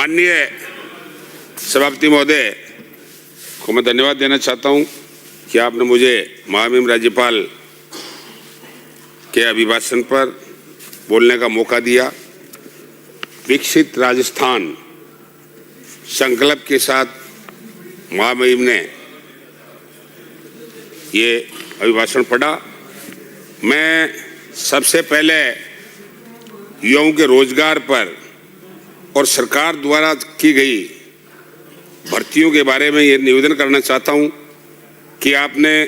माननीय सभापति महोदय को मैं धन्यवाद देना चाहता हूं कि आपने मुझे महामहिम राज्यपाल के अभिभाषण पर बोलने का मौका दिया। विकसित राजस्थान संकल्प के साथ महामहिम ने ये अभिभाषण पढ़ा। मैं सबसे पहले युवाओं के रोजगार पर और सरकार द्वारा की गई भर्तियों के बारे में ये निवेदन करना चाहता हूं कि आपने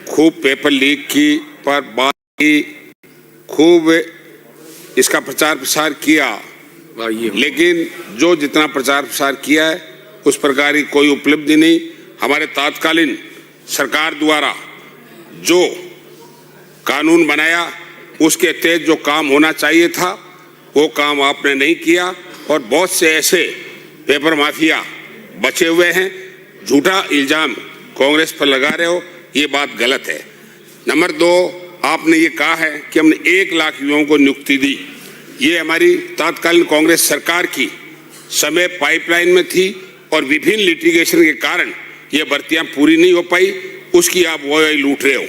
खूब पेपर लीक की पर बात की, खूब इसका प्रचार प्रसार किया, लेकिन जो जितना प्रचार प्रसार किया है उस प्रकार की कोई उपलब्धि नहीं। हमारे तत्कालीन सरकार द्वारा जो कानून बनाया उसके तहत जो काम होना चाहिए था वो काम आपने नहीं किया और बहुत से ऐसे पेपर माफिया बचे हुए हैं। झूठा इल्जाम कांग्रेस पर लगा रहे हो, ये बात गलत है। नंबर 2, आपने ये कहा है कि हमने 1 लाख युवाओं को नियुक्ति दी। ये हमारी तत्कालीन कांग्रेस सरकार की समय पाइपलाइन में थी और विभिन्न लिटिगेशन के कारण ये भर्तियां पूरी नहीं हो पाई, उसकी आप वही लूट रहे हो।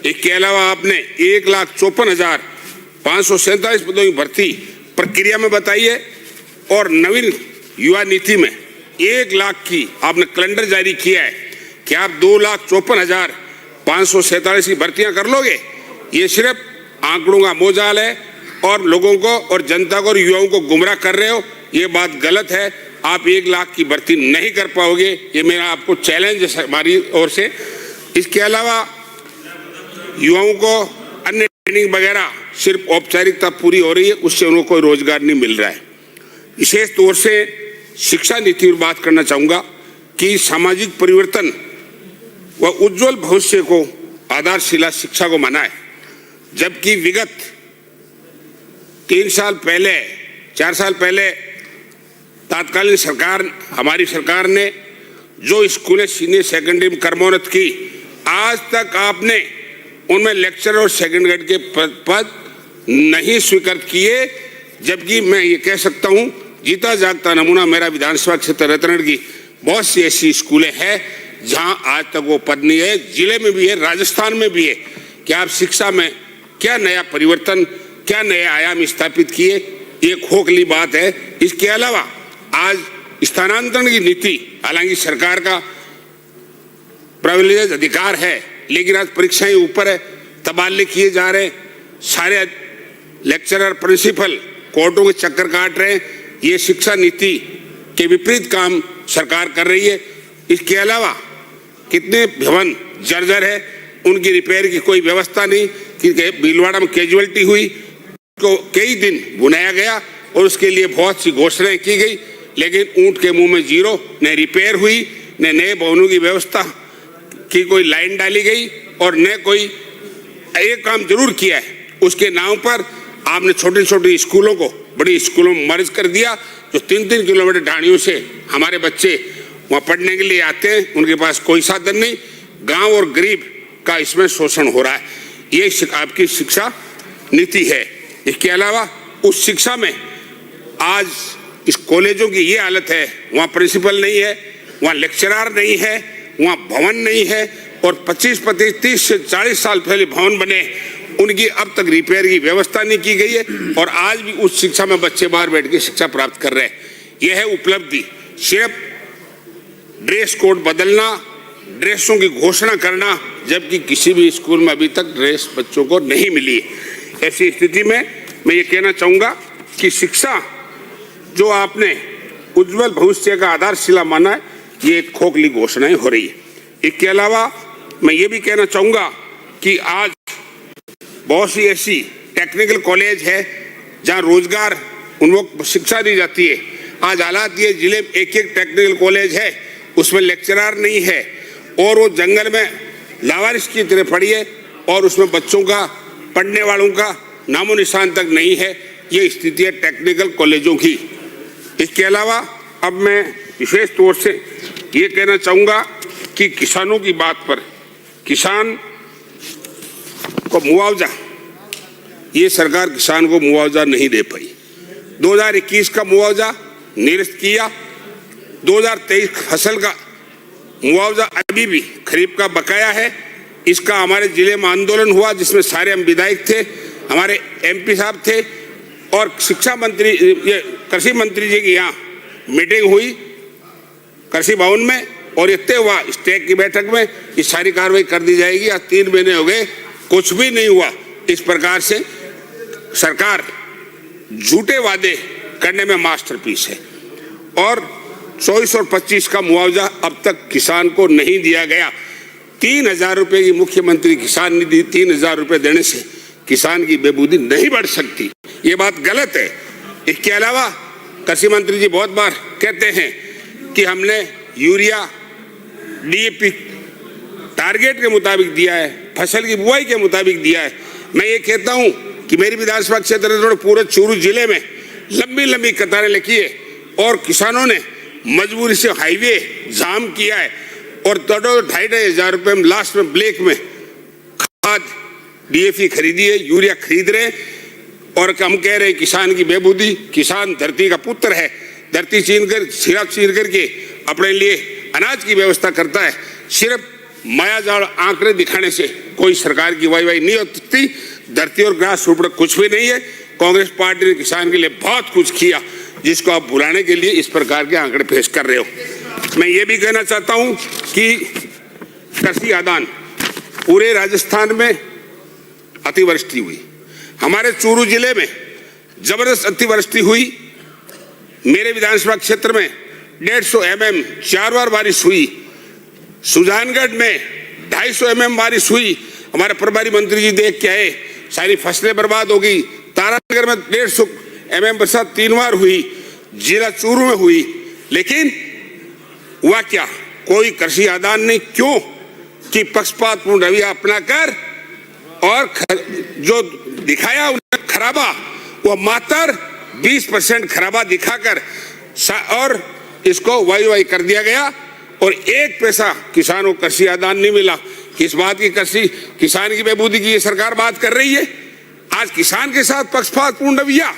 इसके अलावा आपने 1,54,547 पदों की भर्ती प्रक्रिया में बताई है और नवीन युवा नीति में 1 लाख की आपने कैलेंडर जारी किया है कि आप 2,54,547 की भर्तियां कर लोगे। ये सिर्फ आंकड़ों का मोजाल है और लोगों को और जनता को और युवाओं को गुमराह कर रहे हो। ये बात गलत है। आप 1 लाख की भर्ती नहीं कर पाओगे, ये मेरा आपको चैलेंज है हमारी ओर से। इसके अलावा युवाओं को अन्य ट्रेनिंग वगैरह सिर्फ औपचारिकता पूरी हो रही है, उससे उनको कोई रोजगार नहीं मिल रहा है। विशेष तौर से शिक्षा नीति पर बात करना चाहूंगा कि सामाजिक परिवर्तन व उज्जवल भविष्य को आधारशिला शिक्षा को माना है, जबकि विगत 3 साल पहले 4 साल पहले तत्कालीन सरकार हमारी सरकार ने जो स्कूलें सीनियर सेकेंडरी में कर्मोन्नत की, आज तक आपने उनमें लेक्चरर और सेकंड ग्रेड के पद नहीं स्वीकृत किए। जबकि मैं ये कह सकता हूं जीता जागता नमूना मेरा विधानसभा क्षेत्र रतनगढ़ की बहुत सी ऐसी स्कूलें हैं जहां आज तक वो पद नहीं है। जिले में भी है, राजस्थान में भी है। कि आप शिक्षा में क्या नया परिवर्तन, क्या नए आयाम स्थापित किए, ये खोखली बात है। इसके अलावा आज स्थानांतरण की नीति, हालांकि सरकार का प्रिविलेज अधिकार है, लेकिन आज परीक्षाएं ऊपर है, तबादले किए जा रहे हैं, सारे लेक्चरर प्रिंसिपल कोर्टों के चक्कर काट रहे हैं। ये शिक्षा नीति के विपरीत काम सरकार कर रही है। इसके अलावा कितने भवन जर्जर है, उनकी रिपेयर की कोई व्यवस्था नहीं। कि भीलवाड़ा में कैजुअलिटी हुई को कई दिन बुनाया गया और उसके लिए बहुत सी घोषणाएं की गई, लेकिन ऊंट के मुंह में जीरो। न रिपेयर हुई, न नए भवनों की व्यवस्था की कोई लाइन डाली गई और न कोई एक काम जरूर किया है, उसके नाम पर आपने छोटे छोटे स्कूलों को बड़ी स्कूलों में मर्ज कर दिया। जो 3-3 किलोमीटर ढाणियों से हमारे बच्चे वहाँ पढ़ने के लिए आते हैं, उनके पास कोई साधन नहीं। गांव और गरीब का इसमें शोषण हो रहा है। ये आपकी शिक्षा नीति है। इसके अलावा उस शिक्षा में आज इस कॉलेजों की ये हालत है, वहाँ प्रिंसिपल नहीं है, वहाँ लेक्चरर नहीं है, वहाँ भवन नहीं है और 25-30 से 40 साल पहले भवन बने, उनकी अब तक रिपेयर की व्यवस्था नहीं की गई है और आज भी उस शिक्षा में बच्चे बाहर बैठ के शिक्षा प्राप्त कर रहे हैं। यह है उपलब्धि। सिर्फ ड्रेस कोड बदलना, ड्रेसों की घोषणा करना, जबकि किसी भी स्कूल में अभी तक ड्रेस बच्चों को नहीं मिली है। ऐसी स्थिति में मैं ये कहना चाहूँगा कि शिक्षा जो आपने उज्जवल भविष्य का आधारशिला माना है, ये एक खोखली घोषणाएं हो रही है। इसके अलावा मैं ये भी कहना चाहूँगा कि आज बहुत सी ऐसी टेक्निकल कॉलेज है जहाँ रोजगार उन्मुख शिक्षा दी जाती है। आज हालात ये जिले में एक टेक्निकल कॉलेज है, उसमें लेक्चरर नहीं है और वो जंगल में लावारिस की तरह पड़ी है और उसमें बच्चों का, पढ़ने वालों का नामो निशान तक नहीं है। ये स्थिति है टेक्निकल कॉलेजों की। इसके अलावा अब मैं विशेष तौर से ये कहना चाहूँगा कि किसानों की बात पर, किसान को मुआवजा, ये सरकार किसान को मुआवजा नहीं दे पाई। 2021 का मुआवजा निरस्त किया। 2023 फसल का मुआवजा अभी भी खरीफ का बकाया है। इसका हमारे जिले में आंदोलन हुआ जिसमें सारे हम विधायक थे, हमारे MP साहब थे और शिक्षा मंत्री, ये कृषि मंत्री जी की यहाँ मीटिंग हुई कृषि भवन में और ये तय हुआ स्टेक की बैठक में ये सारी कार्रवाई कर दी जाएगी। आज 3 महीने हो गए, कुछ भी नहीं हुआ। इस प्रकार से सरकार झूठे वादे करने में मास्टरपीस है और 24 और 25 का मुआवजा अब तक किसान को नहीं दिया गया। 3,000 रुपए की मुख्यमंत्री किसान निधि, 3,000 रुपए देने से किसान की बेबूदी नहीं बढ़ सकती, ये बात गलत है। इसके अलावा कृषि मंत्री जी बहुत बार कहते हैं कि हमने यूरिया DAP टारगेट के मुताबिक दिया है, फसल की बुआई के मुताबिक दिया है। मैं ये कहता हूं कि मेरी विधानसभा क्षेत्र पूरे चूरू जिले में लंबी लंबी कतारें लगी है और किसानों ने मजबूरी से हाईवे जाम किया है और 2,500 रुपये में लास्ट में ब्लैक में खाद DAP खरीदी है, यूरिया खरीद रहे और हम कह रहे हैं किसान की बेबूदी। किसान धरती का पुत्र है, धरती सिर्फ चीर करके अपने लिए अनाज की व्यवस्था करता है। सिर्फ मायाजाल आंकड़े दिखाने से कोई सरकार की वाहवाही नहीं होती। धरती और ग्रास रूप कुछ भी नहीं है। कांग्रेस पार्टी ने किसान के लिए बहुत कुछ किया जिसको आप भुलाने के लिए इस प्रकार के आंकड़े पेश कर रहे हो। मैं ये भी कहना चाहता हूं कि कृषि आदान पूरे राजस्थान में अतिवृष्टि हुई, हमारे चूरू जिले में जबरदस्त अतिवृष्टि हुई। मेरे विधानसभा क्षेत्र में 150 mm 4 बार बारिश हुई। सुजानगढ़ में 250 mm बारिश हुई। हमारे प्रभारी मंत्री जी देख के आए, सारी फसलें बर्बाद हो गई। तारानगर में 150 mm बरसात 3 बार हुई, जिला चूरू में हुई। लेकिन हुआ क्या? कोई कृषि आदान नहीं। क्यों? कि पक्षपातपूर्ण रवैया अपनाकर और जो दिखाया खराबा वो मात्र 20% खराबा दिखाकर और इसको वाई कर दिया गया और 1 पैसा किसानों को कृषि आदान नहीं मिला। किस बात की किसान की बेबूदी की ये सरकार बात कर रही है? आज किसान के साथ पक्षपातपूर्ण रवैया।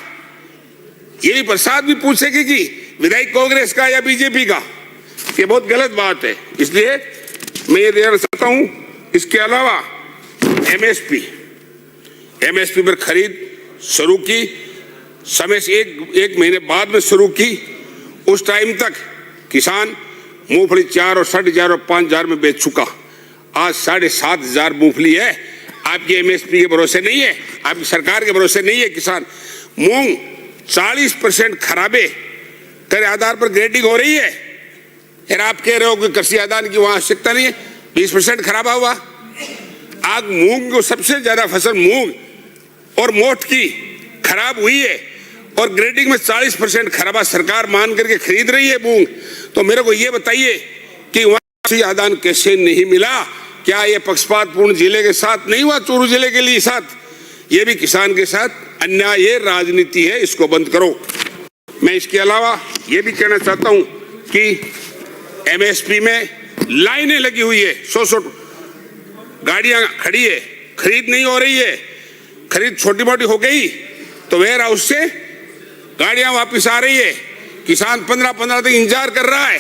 ये भी प्रसाद भी पूछेगी कि विधायक कांग्रेस का या बीजेपी का, ये बहुत गलत बात है। इसलिए मैं ये देना चाहता हूं। इसके अलावा MSP पर खरीद शुरू की, समय से एक महीने बाद में शुरू की। उस टाइम तक किसान मूंगफली 4 और 4.5 और 5,000 में बेच चुका। आज 7,500 मूंगफली है। आपकी MSP के भरोसे नहीं है, आपकी सरकार के भरोसे नहीं है। किसान मूंग 40% खराबे के आधार पर ग्रेडिंग हो रही है। फिर आप कह रहे हो कि कृषि आदान की वहां आवश्यकता नहीं है। 20% खराबा हुआ। आज मूंग को सबसे ज्यादा फसल मूंग और मोठ की खराब हुई है और ग्रेडिंग में 40% खराबा सरकार मान करके खरीद रही है मूंग। तो मेरे को ये बताइए कि वहां कृषि आदान कैसे नहीं मिला? क्या ये पक्षपातपूर्ण जिले के साथ नहीं हुआ? चूरू जिले के लिए साथ, ये भी किसान के साथ अन्याय, ये राजनीति है, इसको बंद करो। मैं इसके अलावा ये भी कहना चाहता हूं कि MSP में लाइनें लगी हुई है, 100 गाड़ियां खड़ी है, खरीद नहीं हो रही है। खरीद छोटी मोटी हो गई तो वेयर हाउस से गाड़ियां वापस आ रही है। किसान 15 दिन इंतजार कर रहा है,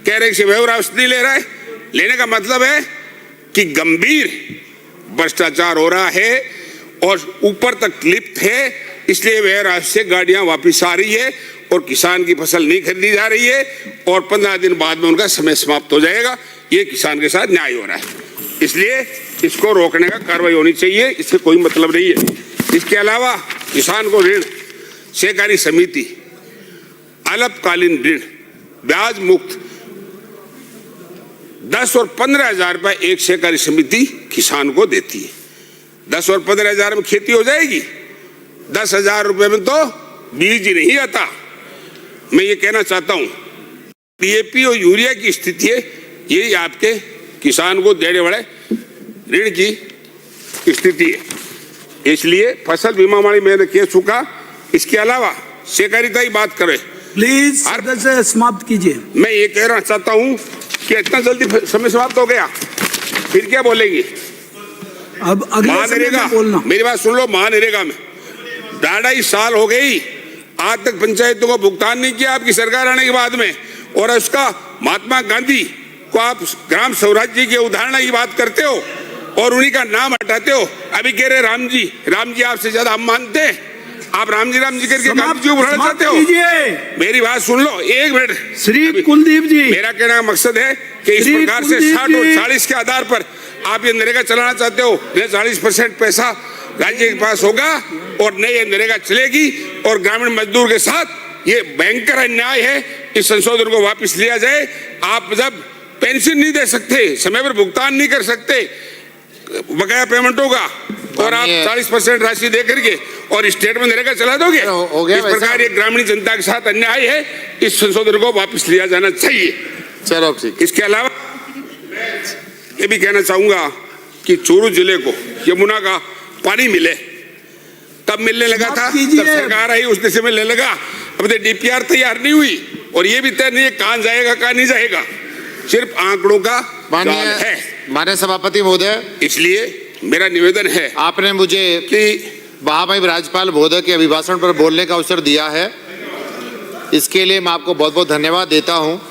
कह रहे कि वेयर हाउस नहीं ले रहा है। लेने का मतलब है कि गंभीर भ्रष्टाचार हो रहा है और ऊपर तक लिप्त है। इसलिए वेयर हाउस से गाड़ियां वापस आ रही है और किसान की फसल नहीं खरीदी जा रही है और 15 दिन बाद में उनका समय समाप्त हो जाएगा। ये किसान के साथ न्याय हो रहा है, इसलिए इसको रोकने का कार्रवाई होनी चाहिए। इससे कोई मतलब नहीं है। इसके अलावा किसान को ऋण सहकारी समिति अल्पकालीन ऋण ब्याज मुक्त 10 और 15,000 रुपए एक सहकारी समिति किसान को देती है। 10 और 15,000 में खेती हो जाएगी। 10,000 रुपए में तो बीज ही नहीं आता। मैं ये कहना चाहता हूं DAP और यूरिया की स्थिति है, यही आपके किसान को देने वाले ऋण की स्थिति है। इसलिए फसल बीमा वाली मैंने कह चुका। इसके अलावा सहकारिता की बात करें, प्लीज सदस्य समाप्त कीजिए। मैं ये कहना चाहता हूं कि इतना जल्दी समय समाप्त हो गया, फिर क्या बोलेंगे? अब अगले महानरेगा, बोलना। मेरी बात सुन लो। महानरेगा में 2.5 साल हो गई, आज तक पंचायतों को भुगतान नहीं किया आपकी सरकार आने के बाद में, और उसका महात्मा गांधी को आप ग्राम स्वराज्य के उदाहरण की बात करते हो और उन्हीं का नाम हटाते हो। अभी कह रहे राम जी आपसे ज्यादा हम मानते हैं, आप राम जी करके गांधी जी को बुलाना चाहते हो। मेरी बात सुन लो, 1 मिनट। श्री कुलदीप जी, मेरा कहने का मकसद है कि इस प्रकार से 60 और 40 के आधार पर आप ये नरेगा चलाना चाहते हो। 40% पैसा राज्य के पास होगा और नई ये नरेगा चलेगी, और ग्रामीण मजदूर के साथ ये भयंकर अन्याय है। इस संशोधन को वापस लिया जाए। आप जब पेंशन नहीं दे सकते, समय पर भुगतान नहीं कर सकते बकाया पेमेंटों का, और आप 40% राशि दे करके और स्टेट में नरेगा चला दोगे, इस प्रकार ये ग्रामीण जनता के साथ अन्याय है। इस संशोधन को वापस लिया जाना चाहिए। चलो ठीक। इसके अलावा ये भी कहना चाहूंगा कि चूरू जिले को यमुना का पानी मिले, कब मिलने लगा था, जब सरकार आई उसने से मिलने लगा। अब तो डीपीआर तैयार नहीं हुई और ये भी तय नहीं है कहां जाएगा कहां नहीं जाएगा, सिर्फ आंकड़ों का जाल है। माननीय सभापति महोदय, इसलिए मेरा निवेदन है, आपने मुझे कि महामहिम राज्यपाल महोदय के अभिभाषण पर बोलने का अवसर दिया है, इसके लिए मैं आपको बहुत बहुत धन्यवाद देता हूं।